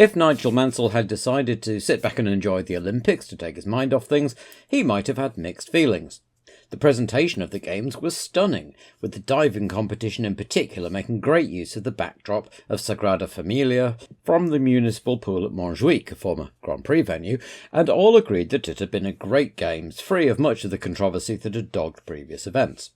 If Nigel Mansell had decided to sit back and enjoy the Olympics to take his mind off things, he might have had mixed feelings. The presentation of the games was stunning, with the diving competition in particular making great use of the backdrop of Sagrada Familia from the municipal pool at Montjuic, a former Grand Prix venue, and all agreed that it had been a great games, free of much of the controversy that had dogged previous events.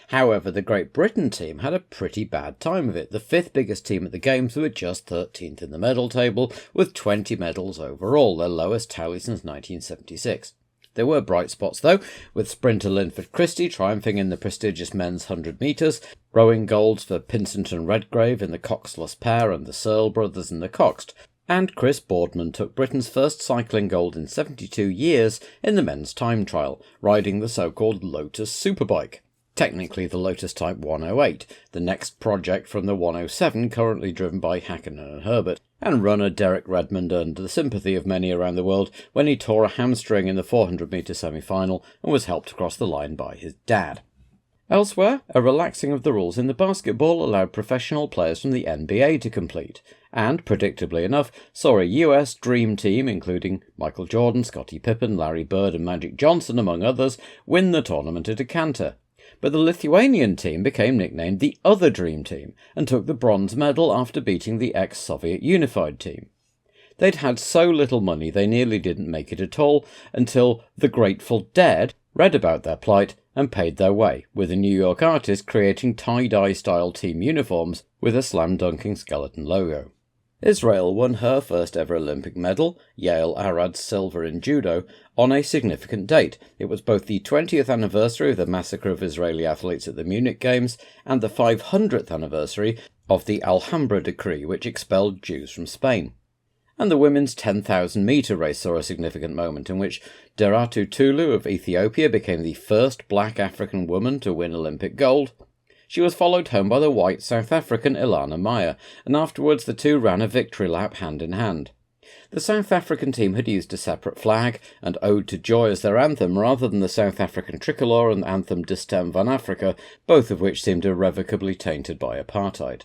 However, the Great Britain team had a pretty bad time of it. The fifth biggest team at the Games were just 13th in the medal table, with 20 medals overall, their lowest tally since 1976. There were bright spots though, with sprinter Linford Christie triumphing in the prestigious men's 100 metres, rowing golds for Pinsent and Redgrave in the coxless pair and the Searle brothers in the coxed, and Chris Boardman took Britain's first cycling gold in 72 years in the men's time trial, riding the so-called Lotus Superbike. Technically the Lotus Type 108, the next project from the 107 currently driven by Hockenheim and Herbert, and runner Derek Redmond earned the sympathy of many around the world when he tore a hamstring in the 400-metre semi-final and was helped across the line by his dad. Elsewhere, a relaxing of the rules in the basketball allowed professional players from the NBA to compete, and, predictably enough, saw a US Dream Team, including Michael Jordan, Scottie Pippen, Larry Bird and Magic Johnson, among others, win the tournament at a canter. But the Lithuanian team became nicknamed the Other Dream Team and took the bronze medal after beating the ex-Soviet unified team. They'd had so little money they nearly didn't make it at all until the Grateful Dead read about their plight and paid their way, with a New York artist creating tie-dye style team uniforms with a slam-dunking skeleton logo. Israel won her first ever Olympic medal, Yael Arad's silver in judo, on a significant date. It was both the 20th anniversary of the massacre of Israeli athletes at the Munich Games and the 500th anniversary of the Alhambra Decree, which expelled Jews from Spain. And the women's 10,000-metre race saw a significant moment in which Deratu Tulu of Ethiopia became the first black African woman to win Olympic gold. She was followed home by the white South African Ilana Meyer, and afterwards the two ran a victory lap hand in hand. The South African team had used a separate flag and Ode to Joy as their anthem rather than the South African tricolour and anthem De Stem van Afrika, both of which seemed irrevocably tainted by apartheid.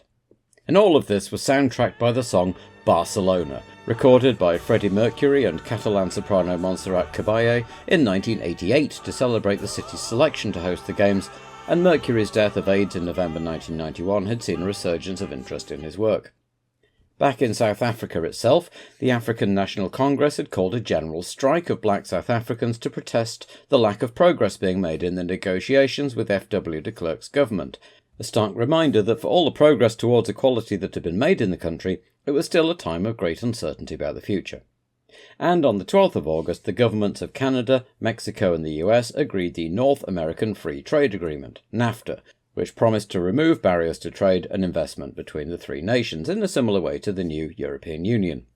And all of this was soundtracked by the song Barcelona, recorded by Freddie Mercury and Catalan soprano Montserrat Caballé in 1988 to celebrate the city's selection to host the Games, and Mercury's death of AIDS in November 1991 had seen a resurgence of interest in his work. Back in South Africa itself, the African National Congress had called a general strike of black South Africans to protest the lack of progress being made in the negotiations with F.W. de Klerk's government, a stark reminder that for all the progress towards equality that had been made in the country, it was still a time of great uncertainty about the future. And on the 12th of August, the governments of Canada, Mexico and the US agreed the North American Free Trade Agreement, NAFTA, which promised to remove barriers to trade and investment between the three nations in a similar way to the new European Union.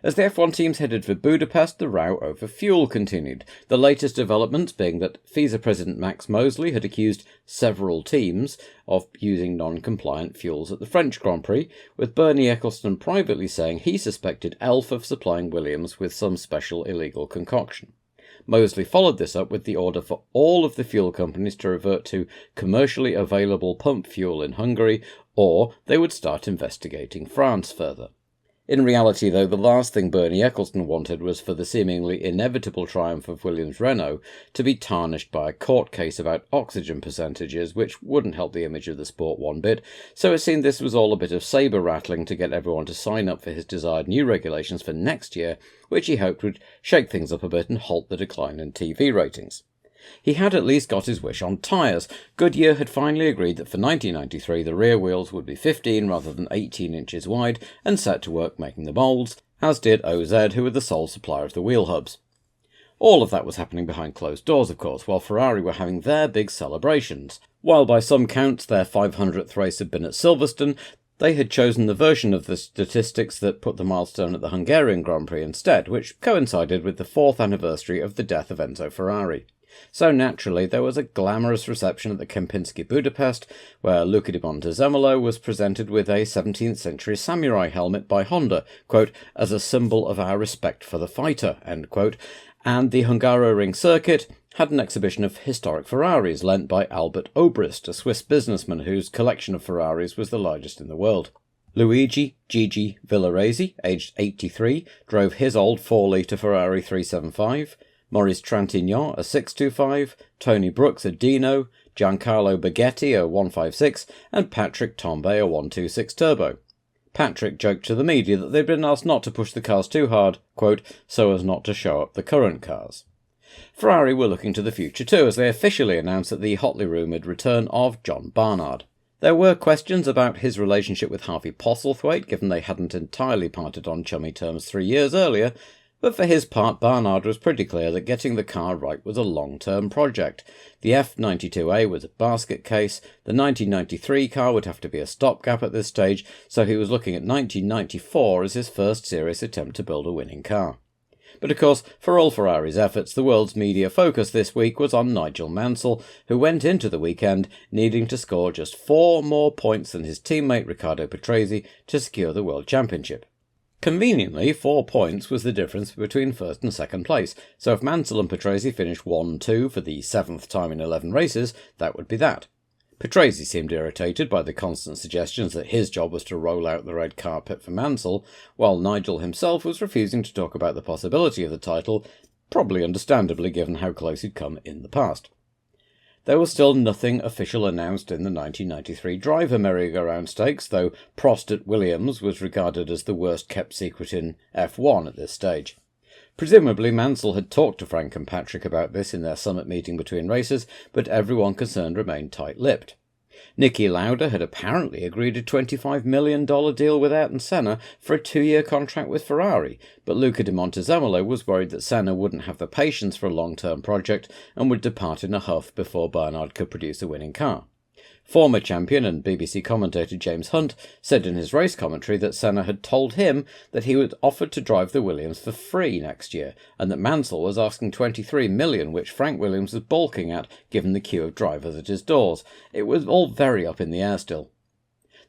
As the F1 teams headed for Budapest, the row over fuel continued, the latest developments being that FISA President Max Mosley had accused several teams of using non-compliant fuels at the French Grand Prix, with Bernie Ecclestone privately saying he suspected ELF of supplying Williams with some special illegal concoction. Mosley followed this up with the order for all of the fuel companies to revert to commercially available pump fuel in Hungary, or they would start investigating France further. In reality, though, the last thing Bernie Ecclestone wanted was for the seemingly inevitable triumph of Williams-Renault to be tarnished by a court case about oxygen percentages, which wouldn't help the image of the sport one bit, so it seemed this was all a bit of sabre-rattling to get everyone to sign up for his desired new regulations for next year, which he hoped would shake things up a bit and halt the decline in TV ratings. He had at least got his wish on tyres. Goodyear had finally agreed that for 1993 the rear wheels would be 15 rather than 18 inches wide and set to work making the moulds, as did OZ, who were the sole supplier of the wheel hubs. All of that was happening behind closed doors, of course, while Ferrari were having their big celebrations. While by some counts their 500th race had been at Silverstone, they had chosen the version of the statistics that put the milestone at the Hungarian Grand Prix instead, which coincided with the 4th anniversary of the death of Enzo Ferrari. So naturally, there was a glamorous reception at the Kempinski Budapest, where Luca di Montezemolo was presented with a 17th century samurai helmet by Honda, quote, as a symbol of our respect for the fighter, end quote, and the Hungaroring circuit had an exhibition of historic Ferraris lent by Albert Obrist, a Swiss businessman whose collection of Ferraris was the largest in the world. Luigi Gigi Villaresi, aged 83, drove his old 4-litre Ferrari 375, Maurice Trintignant a 625, Tony Brooks a Dino, Giancarlo Baghetti a 156, and Patrick Tambay a 126 turbo. Patrick joked to the media that they'd been asked not to push the cars too hard, quote, so as not to show up the current cars. Ferrari were looking to the future too, as they officially announced at the hotly rumoured return of John Barnard. There were questions about his relationship with Harvey Postlethwaite, given they hadn't entirely parted on chummy terms 3 years earlier, but for his part Barnard was pretty clear that getting the car right was a long-term project. The F92A was a basket case, the 1993 car would have to be a stopgap at this stage, so he was looking at 1994 as his first serious attempt to build a winning car. But of course, for all Ferrari's efforts, the world's media focus this week was on Nigel Mansell, who went into the weekend needing to score just 4 more points than his teammate Riccardo Patrese to secure the World Championship. Conveniently, 4 points was the difference between first and second place, so if Mansell and Patrese finished 1-2 for the 7th time in 11 races, that would be that. Patrese seemed irritated by the constant suggestions that his job was to roll out the red carpet for Mansell, while Nigel himself was refusing to talk about the possibility of the title, probably understandably given how close he'd come in the past. There was still nothing official announced in the 1993 driver merry-go-round stakes, though Prost at Williams was regarded as the worst-kept secret in F1 at this stage. Presumably Mansell had talked to Frank and Patrick about this in their summit meeting between races, but everyone concerned remained tight-lipped. Niki Lauda had apparently agreed a $25 million deal with Ayrton Senna for a 2-year contract with Ferrari, but Luca di Montezemolo was worried that Senna wouldn't have the patience for a long-term project and would depart in a huff before Barnard could produce a winning car. Former champion and BBC commentator James Hunt said in his race commentary that Senna had told him that he was offered to drive the Williams for free next year, and that Mansell was asking $23 million, which Frank Williams was balking at given the queue of drivers at his doors. It was all very up in the air still.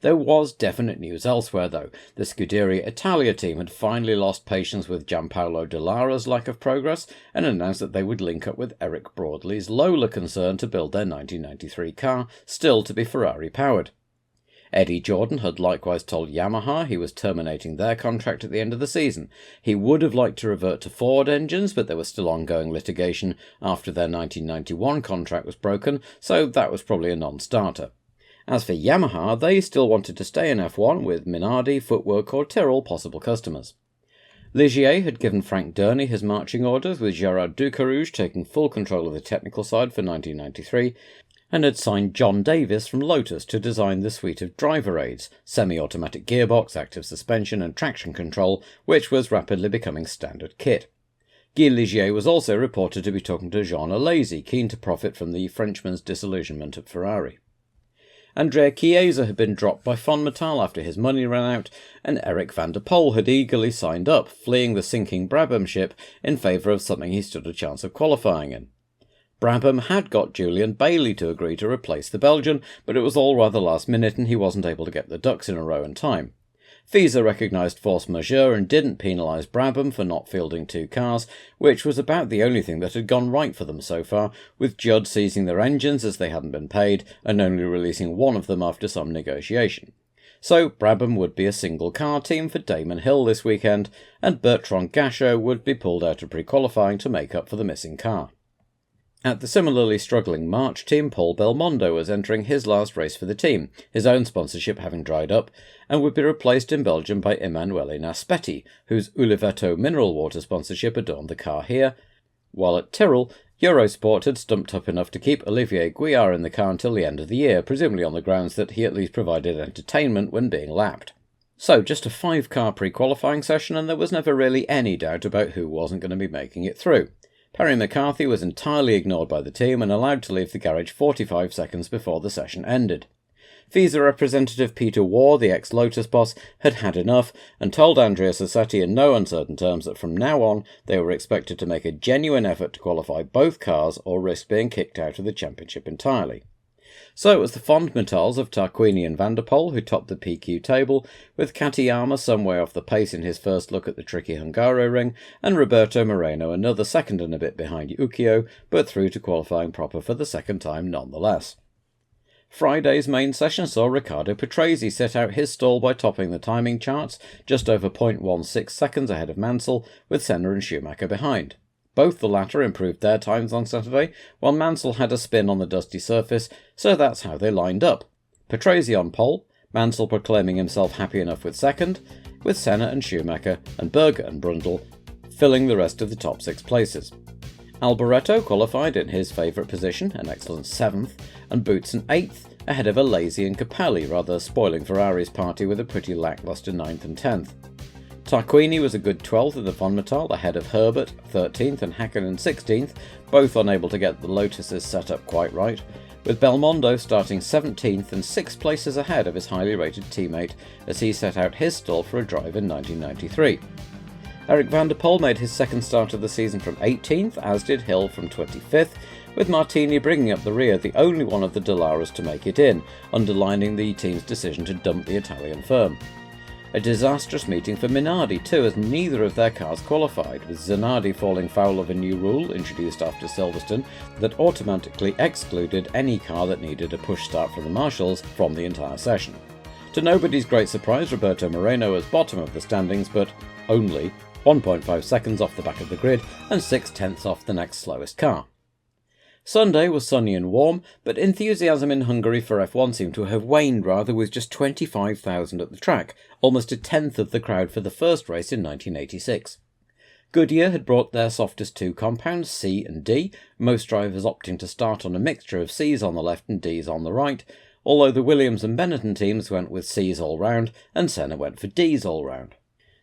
There was definite news elsewhere, though. The Scuderia Italia team had finally lost patience with Gianpaolo Dall'Ara's lack of progress and announced that they would link up with Eric Broadley's Lola concern to build their 1993 car, still to be Ferrari-powered. Eddie Jordan had likewise told Yamaha he was terminating their contract at the end of the season. He would have liked to revert to Ford engines, but there was still ongoing litigation after their 1991 contract was broken, so that was probably a non-starter. As for Yamaha, they still wanted to stay in F1 with Minardi, Footwork or Tyrrell possible customers. Ligier had given Frank Durney his marching orders, with Gerard Ducarouge taking full control of the technical side for 1993, and had signed John Davis from Lotus to design the suite of driver aids, semi-automatic gearbox, active suspension and traction control, which was rapidly becoming standard kit. Guy Ligier was also reported to be talking to Jean Alesi, keen to profit from the Frenchman's disillusionment at Ferrari. Andrea Chiesa had been dropped by Fonmetal after his money ran out, and Eric van der Poel had eagerly signed up, fleeing the sinking Brabham ship in favour of something he stood a chance of qualifying in. Brabham had got Julian Bailey to agree to replace the Belgian, but it was all rather last minute and he wasn't able to get the ducks in a row in time. FISA recognised force majeure and didn't penalise Brabham for not fielding 2 cars, which was about the only thing that had gone right for them so far, with Judd seizing their engines as they hadn't been paid and only releasing one of them after some negotiation. So Brabham would be a single car team for Damon Hill this weekend, and Bertrand Gachot would be pulled out of pre-qualifying to make up for the missing car. At the similarly struggling March team, Paul Belmondo was entering his last race for the team, his own sponsorship having dried up, and would be replaced in Belgium by Emanuele Naspetti, whose Uliveto mineral water sponsorship adorned the car here, while at Tyrrell, Eurosport had stumped up enough to keep Olivier Guillard in the car until the end of the year, presumably on the grounds that he at least provided entertainment when being lapped. So just a 5-car pre-qualifying session, and there was never really any doubt about who wasn't going to be making it through. Perry McCarthy was entirely ignored by the team and allowed to leave the garage 45 seconds before the session ended. FISA representative Peter Waugh, the ex-Lotus boss, had had enough and told Andrea Sassetti in no uncertain terms that from now on they were expected to make a genuine effort to qualify both cars or risk being kicked out of the championship entirely. So it was the Fonmetals of Tarquini and Van der Poel who topped the PQ table, with Katayama some way off the pace in his first look at the tricky Hungaroring, and Roberto Moreno another second and a bit behind Ukio, but through to qualifying proper for the second time nonetheless. Friday's main session saw Riccardo Patrese set out his stall by topping the timing charts, just over 0.16 seconds ahead of Mansell, with Senna and Schumacher behind. Both the latter improved their times on Saturday, while Mansell had a spin on the dusty surface, so that's how they lined up. Patrese on pole, Mansell proclaiming himself happy enough with second, with Senna and Schumacher and Berger and Brundle filling the rest of the top 6 places. Alboreto qualified in his favourite position, an excellent 7th, and Boutsen 8th, ahead of Alesi and Capelli, rather spoiling Ferrari's party with a pretty lacklustre 9th and 10th. Tarquini was a good 12th in the Fonmetal, ahead of Herbert 13th and Hakkinen 16th, both unable to get the Lotuses set up quite right, with Belmondo starting 17th and 6 places ahead of his highly rated teammate as he set out his stall for a drive in 1993. Eric van der Poel made his second start of the season from 18th, as did Hill from 25th, with Martini bringing up the rear, the only one of the Dallaras to make it in, underlining the team's decision to dump the Italian firm. A disastrous meeting for Minardi too, as neither of their cars qualified, with Zanardi falling foul of a new rule introduced after Silverstone that automatically excluded any car that needed a push start from the marshals from the entire session. To nobody's great surprise, Roberto Moreno was bottom of the standings, but only 1.5 seconds off the back of the grid and 6/10 off the next slowest car. Sunday was sunny and warm, but enthusiasm in Hungary for F1 seemed to have waned rather, with just 25,000 at the track, almost a tenth of the crowd for the first race in 1986. Goodyear had brought their softest 2 compounds, C and D, most drivers opting to start on a mixture of Cs on the left and Ds on the right, although the Williams and Benetton teams went with Cs all round and Senna went for Ds all round.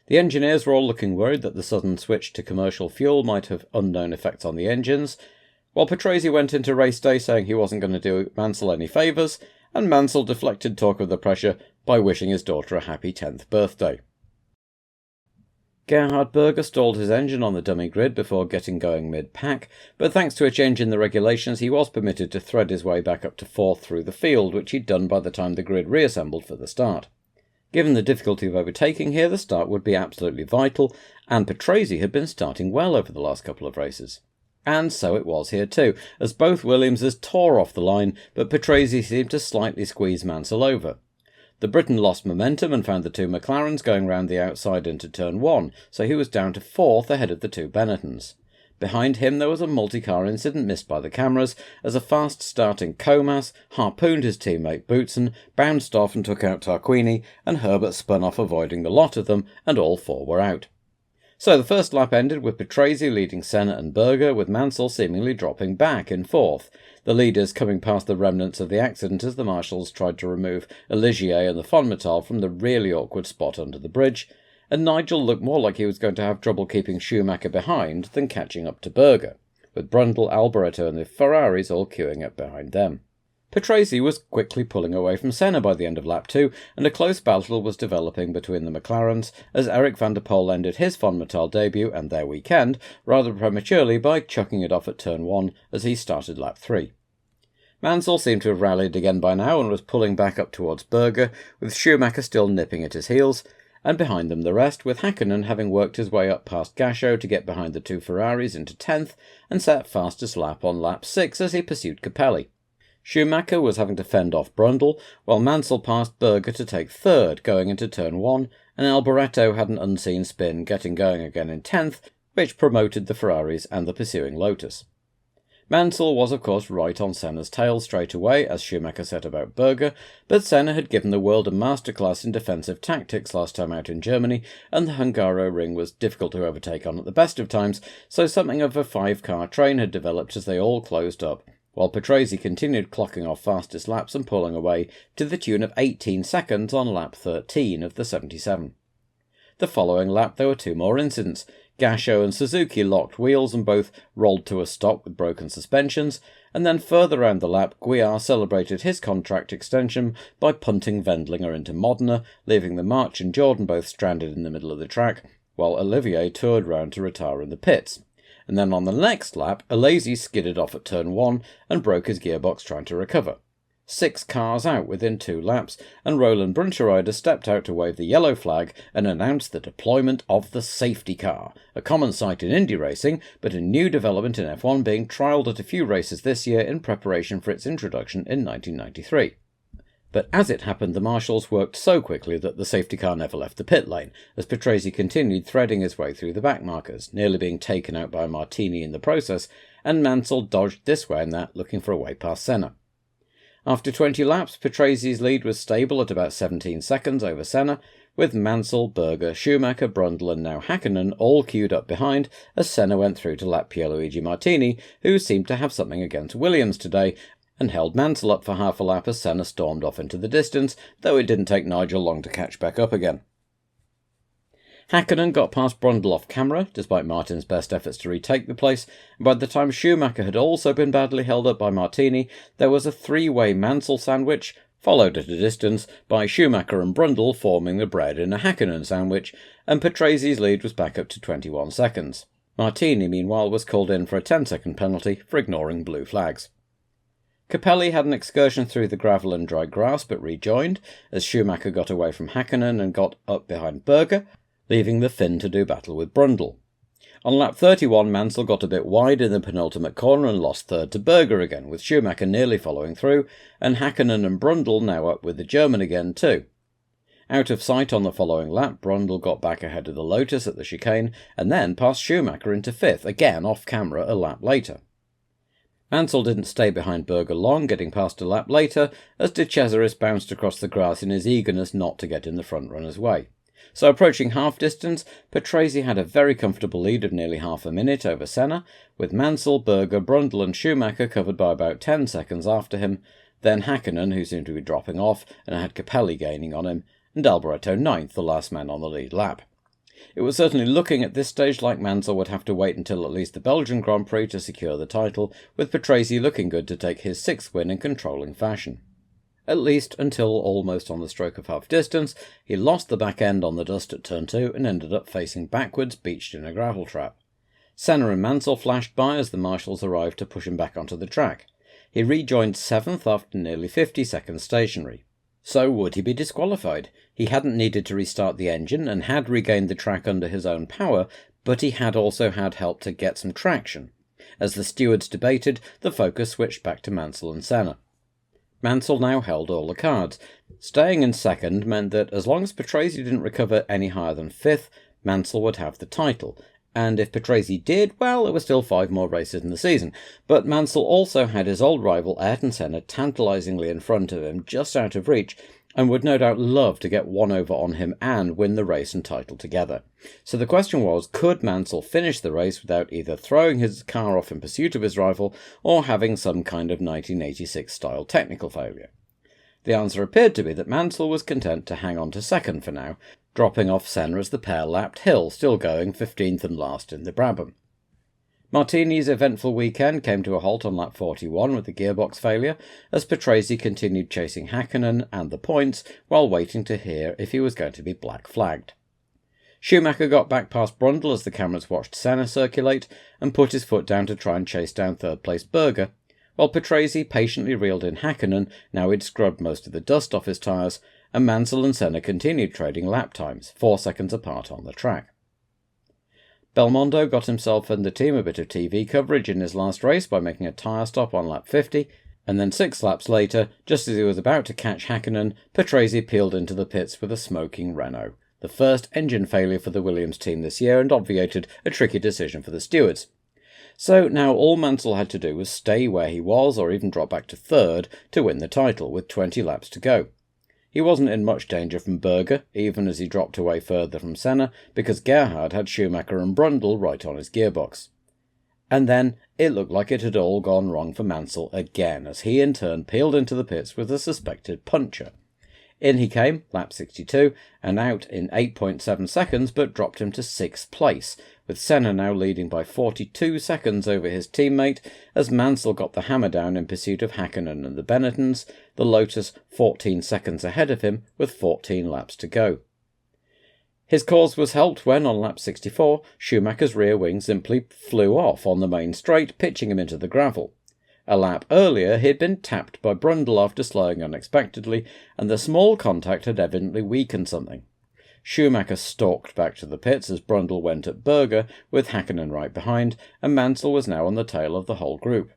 The engineers were all looking worried that the sudden switch to commercial fuel might have unknown effects on the engines, while Patrese went into race day saying he wasn't going to do Mansell any favours, and Mansell deflected talk of the pressure by wishing his daughter a happy 10th birthday. Gerhard Berger stalled his engine on the dummy grid before getting going mid-pack, but thanks to a change in the regulations he was permitted to thread his way back up to 4th through the field, which he'd done by the time the grid reassembled for the start. Given the difficulty of overtaking here, the start would be absolutely vital, and Patrese had been starting well over the last couple of races. And so it was here too, as both Williamses tore off the line, but Patrese seemed to slightly squeeze Mansell over. The Briton lost momentum and found the 2 McLarens going round the outside into turn 1, so he was down to 4th ahead of the 2 Benettons. Behind him there was a multi-car incident missed by the cameras, as a fast-starting Comas harpooned his teammate Boutsen, bounced off and took out Tarquini, and Herbert spun off avoiding the lot of them, and all 4 were out. So the first lap ended with Patrese leading Senna and Berger, with Mansell seemingly dropping back in 4th, the leaders coming past the remnants of the accident as the marshals tried to remove Olivier and the Fonmetal from the really awkward spot under the bridge, and Nigel looked more like he was going to have trouble keeping Schumacher behind than catching up to Berger, with Brundle, Alboreto and the Ferraris all queuing up behind them. Patrese was quickly pulling away from Senna by the end of lap 2, and a close battle was developing between the McLarens as Eric van der Poel ended his Fonmetal debut and their weekend rather prematurely by chucking it off at turn 1 as he started lap 3. Mansell seemed to have rallied again by now and was pulling back up towards Berger, with Schumacher still nipping at his heels, and behind them the rest, with Hakkinen having worked his way up past Gasho to get behind the 2 Ferraris into 10th and set fastest lap on lap 6 as he pursued Capelli. Schumacher was having to fend off Brundle, while Mansell passed Berger to take 3rd going into turn 1, and Alboreto had an unseen spin getting going again in 10th, which promoted the Ferraris and the pursuing Lotus. Mansell was of course right on Senna's tail straight away as Schumacher set about Berger, but Senna had given the world a masterclass in defensive tactics last time out in Germany, and the Hungaroring was difficult to overtake on at the best of times, so something of a 5-car train had developed as they all closed up, while Patrese continued clocking off fastest laps and pulling away to the tune of 18 seconds on lap 13 of the 77. The following lap there were 2 more incidents. Gasho and Suzuki locked wheels and both rolled to a stop with broken suspensions, and then further round the lap Guiar celebrated his contract extension by punting Wendlinger into Modena, leaving the March and Jordan both stranded in the middle of the track, while Olivier toured round to retire in the pits. And then on the next lap, Alesi skidded off at turn 1 and broke his gearbox trying to recover. 6 cars out within 2 laps, and Roland Brunscherider stepped out to wave the yellow flag and announce the deployment of the safety car, a common sight in Indy racing, but a new development in F1 being trialled at a few races this year in preparation for its introduction in 1993. But as it happened, the marshals worked so quickly that the safety car never left the pit lane, as Patrese continued threading his way through the backmarkers, nearly being taken out by Martini in the process, and Mansell dodged this way and that, looking for a way past Senna. After 20 laps, Patrese's lead was stable at about 17 seconds over Senna, with Mansell, Berger, Schumacher, Brundle and now Häkkinen all queued up behind as Senna went through to lap Pierluigi Martini, who seemed to have something against Williams today, and held Mansell up for half a lap as Senna stormed off into the distance, though it didn't take Nigel long to catch back up again. Häkkinen got past Brundle off camera, despite Martin's best efforts to retake the place, and by the time Schumacher had also been badly held up by Martini, there was a 3-way Mansell sandwich, followed at a distance by Schumacher and Brundle forming the bread in a Häkkinen sandwich, and Patrese's lead was back up to 21 seconds. Martini, meanwhile, was called in for a 10-second penalty for ignoring blue flags. Capelli had an excursion through the gravel and dry grass, but rejoined, as Schumacher got away from Häkkinen and got up behind Berger, leaving the Finn to do battle with Brundle. On lap 31, Mansell got a bit wide in the penultimate corner and lost third to Berger again, with Schumacher nearly following through, and Häkkinen and Brundle now up with the German again too. Out of sight on the following lap, Brundle got back ahead of the Lotus at the chicane, and then passed Schumacher into 5th, again off camera a lap later. Mansell didn't stay behind Berger long, getting past a lap later, as De Cesaris bounced across the grass in his eagerness not to get in the front runner's way. So approaching half distance, Patrese had a very comfortable lead of nearly half a minute over Senna, with Mansell, Berger, Brundle and Schumacher covered by about 10 seconds after him, then Häkkinen, who seemed to be dropping off, and had Capelli gaining on him, and Alboreto 9th, the last man on the lead lap. It was certainly looking at this stage like Mansell would have to wait until at least the Belgian Grand Prix to secure the title, with Patrese looking good to take his 6th win in controlling fashion. At least until almost on the stroke of half distance, he lost the back end on the dust at turn 2 and ended up facing backwards, beached in a gravel trap. Senna and Mansell flashed by as the marshals arrived to push him back onto the track. He rejoined 7th after nearly 50 seconds stationary. So would he be disqualified? He hadn't needed to restart the engine and had regained the track under his own power, but he had also had help to get some traction. As the stewards debated, the focus switched back to Mansell and Senna. Mansell now held all the cards. Staying in 2nd meant that as long as Patrese didn't recover any higher than 5th, Mansell would have the title, and if Patrese did, well, there were still 5 more races in the season. But Mansell also had his old rival Ayrton Senna tantalisingly in front of him, just out of reach, and would no doubt love to get one over on him and win the race and title together. So the question was, could Mansell finish the race without either throwing his car off in pursuit of his rival or having some kind of 1986-style technical failure? The answer appeared to be that Mansell was content to hang on to 2nd for now, dropping off Senna as the pair lapped Hill, still going 15th and last in the Brabham. Martini's eventful weekend came to a halt on lap 41 with the gearbox failure, as Patrese continued chasing Häkkinen and the points while waiting to hear if he was going to be black flagged. Schumacher got back past Brundle as the cameras watched Senna circulate and put his foot down to try and chase down 3rd place Berger, while Patrese patiently reeled in Häkkinen, now he'd scrubbed most of the dust off his tyres, and Mansell and Senna continued trading lap times, 4 seconds apart on the track. Belmondo got himself and the team a bit of TV coverage in his last race by making a tyre stop on lap 50, and then 6 laps later, just as he was about to catch Häkkinen, Patrese peeled into the pits with a smoking Renault, the first engine failure for the Williams team this year, and obviated a tricky decision for the stewards. So now all Mansell had to do was stay where he was, or even drop back to 3rd, to win the title, with 20 laps to go. He wasn't in much danger from Berger, even as he dropped away further from Senna, because Gerhard had Schumacher and Brundle right on his gearbox. And then it looked like it had all gone wrong for Mansell again, as he in turn peeled into the pits with a suspected puncture. In he came, lap 62, and out in 8.7 seconds, but dropped him to 6th place, with Senna now leading by 42 seconds over his teammate, as Mansell got the hammer down in pursuit of Häkkinen and the Benettons, the Lotus 14 seconds ahead of him with 14 laps to go. His cause was helped when, on lap 64, Schumacher's rear wing simply flew off on the main straight, pitching him into the gravel. A lap earlier he had been tapped by Brundle after slowing unexpectedly, and the small contact had evidently weakened something. Schumacher stalked back to the pits as Brundle went at Berger, with Hakkinen right behind, and Mansell was now on the tail of the whole group.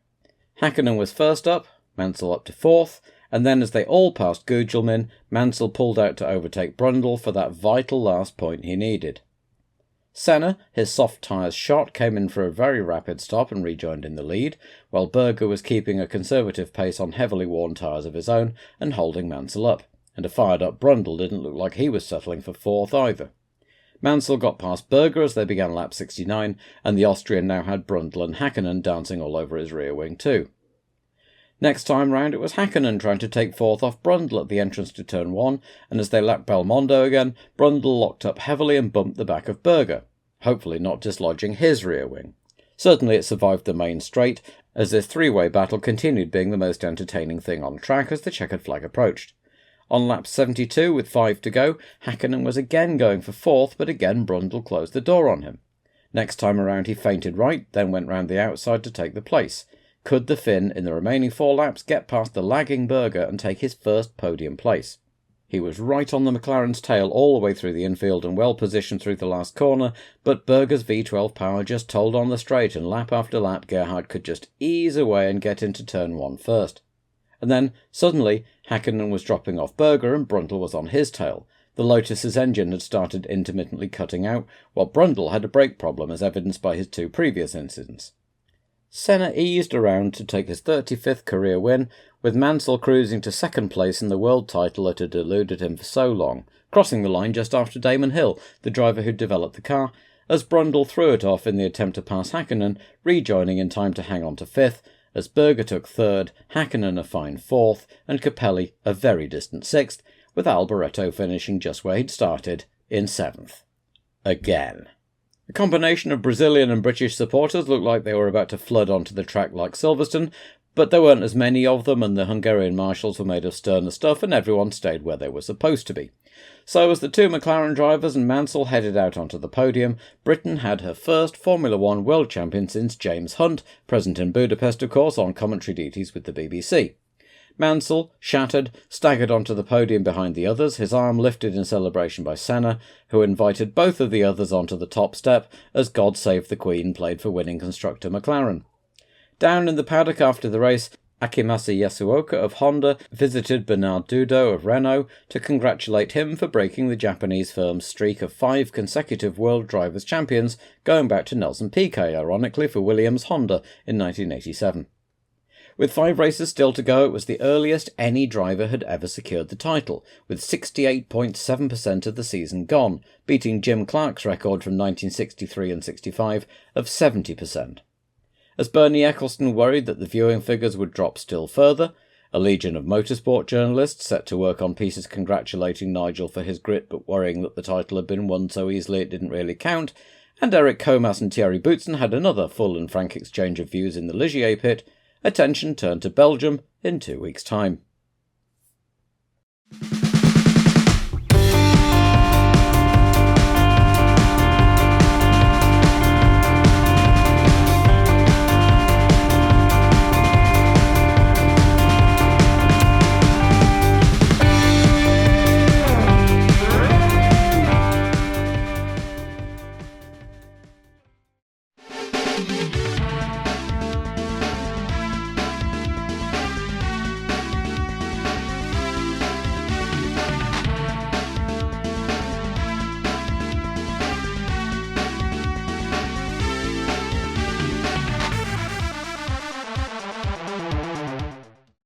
Hakkinen was first up, Mansell up to fourth, and then as they all passed Gugelmin, Mansell pulled out to overtake Brundle for that vital last point he needed. Senna, his soft tyres shot, came in for a very rapid stop and rejoined in the lead, while Berger was keeping a conservative pace on heavily worn tyres of his own and holding Mansell up, and a fired-up Brundle didn't look like he was settling for fourth either. Mansell got past Berger as they began lap 69, and the Austrian now had Brundle and Hakkinen dancing all over his rear wing too. Next time round it was Hakkinen trying to take fourth off Brundle at the entrance to turn 1, and as they lapped Belmondo again, Brundle locked up heavily and bumped the back of Berger, hopefully not dislodging his rear wing. Certainly it survived the main straight, as this three-way battle continued being the most entertaining thing on track as the checkered flag approached. On lap 72, with 5 to go, Hakkinen was again going for fourth, but again Brundle closed the door on him. Next time around he feinted right, then went round the outside to take the place. Could the Finn, in the remaining 4 laps, get past the lagging Berger and take his first podium place? He was right on the McLaren's tail all the way through the infield and well positioned through the last corner, but Berger's V12 power just told on the straight, and lap after lap Gerhard could just ease away and get into turn 1 first. And then, suddenly, Hakkinen was dropping off Berger and Brundle was on his tail. The Lotus's engine had started intermittently cutting out, while Brundle had a brake problem as evidenced by his 2 previous incidents. Senna eased around to take his 35th career win, with Mansell cruising to second place in the world title that had eluded him for so long, crossing the line just after Damon Hill, the driver who developed the car, as Brundle threw it off in the attempt to pass Hakkinen, rejoining in time to hang on to 5th, as Berger took 3rd, Hakkinen a fine 4th, and Capelli a very distant 6th, with Alboreto finishing just where he'd started, in 7th. Again. A combination of Brazilian and British supporters looked like they were about to flood onto the track like Silverstone, but there weren't as many of them, and the Hungarian marshals were made of sterner stuff, and everyone stayed where they were supposed to be. So as the 2 McLaren drivers and Mansell headed out onto the podium, Britain had her first Formula 1 world champion since James Hunt, present in Budapest of course on commentary duties with the BBC. Mansell, shattered, staggered onto the podium behind the others, his arm lifted in celebration by Senna, who invited both of the others onto the top step as God Save the Queen played for winning constructor McLaren. Down in the paddock after the race, Akimasa Yasuoka of Honda visited Bernard Dudo of Renault to congratulate him for breaking the Japanese firm's streak of 5 consecutive World Drivers' Champions, going back to Nelson Piquet, ironically, for Williams Honda in 1987. With 5 races still to go, it was the earliest any driver had ever secured the title, with 68.7% of the season gone, beating Jim Clark's record from 1963 and 65 of 70%. As Bernie Ecclestone worried that the viewing figures would drop still further, a legion of motorsport journalists set to work on pieces congratulating Nigel for his grit but worrying that the title had been won so easily it didn't really count, and Eric Comas and Thierry Boutsen had another full and frank exchange of views in the Ligier pit, attention turned to Belgium in 2 weeks' time.